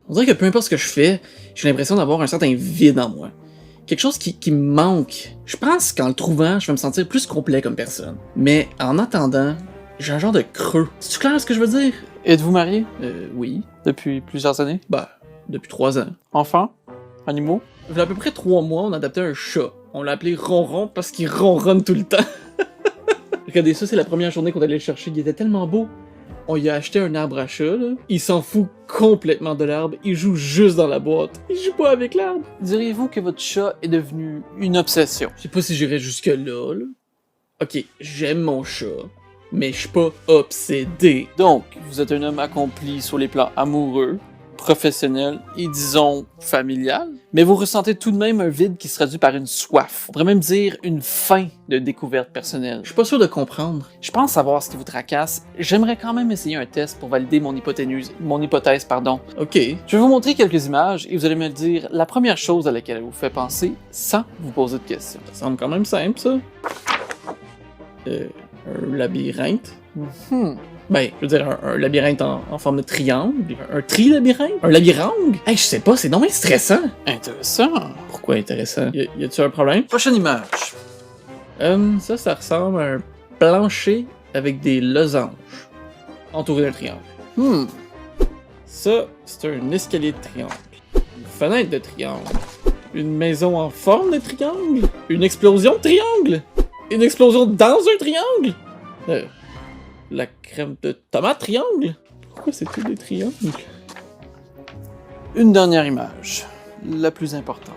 On dirait que peu importe ce que je fais, j'ai l'impression d'avoir un certain vide en moi. Quelque chose qui me manque. Je pense qu'en le trouvant, je vais me sentir plus complet comme personne. Mais en attendant, j'ai un genre de creux. C'est-tu clair ce que je veux dire? Êtes-vous marié Oui. depuis plusieurs années? Bah, depuis 3 ans. Enfants? Animaux? Il y a à peu près 3 mois, on a adopté un chat. On l'a appelé Ronron parce qu'il ronronne tout le temps. Regardez ça, c'est la première journée qu'on allait le chercher. Il était tellement beau. On lui a acheté un arbre à chat, là. Il s'en fout complètement de l'arbre. Il joue juste dans la boîte. Il joue pas avec l'arbre. Diriez-vous que votre chat est devenu une obsession? Je sais pas si j'irais jusque-là, là. Ok, j'aime mon chat, mais je suis pas obsédé. Donc, vous êtes un homme accompli sur les plans amoureux, professionnel et disons familial, mais vous ressentez tout de même un vide qui se traduit par une soif. On pourrait même dire une faim de découverte personnelle. Je suis pas sûr de comprendre. Je pense savoir ce qui vous tracasse. J'aimerais quand même essayer un test pour valider mon hypothèse, pardon. Ok. Je vais vous montrer quelques images et vous allez me dire la première chose à laquelle elle vous fait penser sans vous poser de questions. Ça semble quand même simple, ça. Un labyrinthe. Ben, je veux dire, un labyrinthe en forme de triangle. Un tri-labyrinthe? Un labyrinthe? Hey, je sais pas, c'est non mais stressant. Intéressant. Pourquoi intéressant? Y a-tu un problème? Prochaine image. Ça ressemble à un plancher avec des losanges entouré d'un triangle. Ça, c'est un escalier de triangle. Une fenêtre de triangle. Une maison en forme de triangle. Une explosion de triangle. Une explosion dans un triangle. La crème de tomate triangle. Pourquoi c'est tout des triangles? Une dernière image, la plus importante.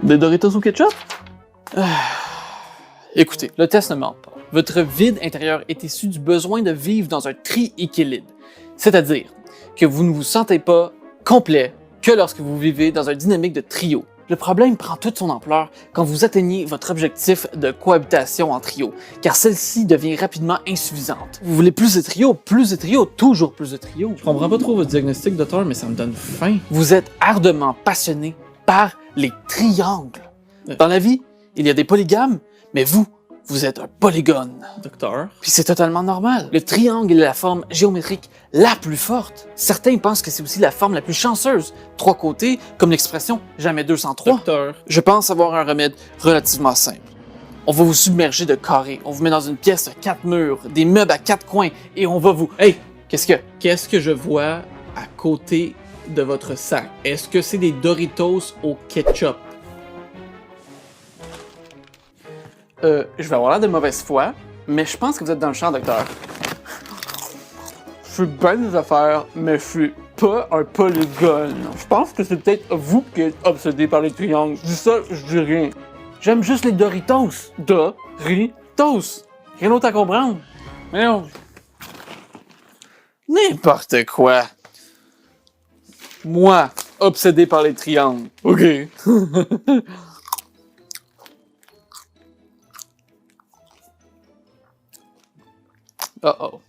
Des Doritos au ketchup? Écoutez, le test ne ment pas. Votre vide intérieur est issu du besoin de vivre dans un tri-équilibre. C'est-à-dire que vous ne vous sentez pas complet que lorsque vous vivez dans une dynamique de trio. Le problème prend toute son ampleur quand vous atteignez votre objectif de cohabitation en trio, car celle-ci devient rapidement insuffisante. Vous voulez plus de trio, toujours plus de trio. Je comprends pas trop votre diagnostic, docteur, mais ça me donne faim. Vous êtes ardemment passionné par les triangles. Dans la vie, il y a des polygames, mais vous êtes un polygone. Docteur? Puis c'est totalement normal. Le triangle est la forme géométrique la plus forte. Certains pensent que c'est aussi la forme la plus chanceuse. 3 côtés, comme l'expression « jamais 2 sans 3 ». Docteur. Je pense avoir un remède relativement simple. On va vous submerger de carrés, on vous met dans une pièce de 4 murs, des meubles à 4 coins, et on va vous... Hey! Qu'est-ce que je vois à côté de votre sac? Est-ce que c'est des Doritos au ketchup? Je vais avoir l'air de mauvaise foi, mais je pense que vous êtes dans le champ, docteur. Je suis bien des affaires, mais je suis pas un polygone. Je pense que c'est peut-être vous qui êtes obsédé par les triangles. Je dis ça, je dis rien. J'aime juste les Doritos. Doritos. Rien d'autre à comprendre. Mais non. N'importe quoi. Moi, obsédé par les triangles. OK. Uh-oh.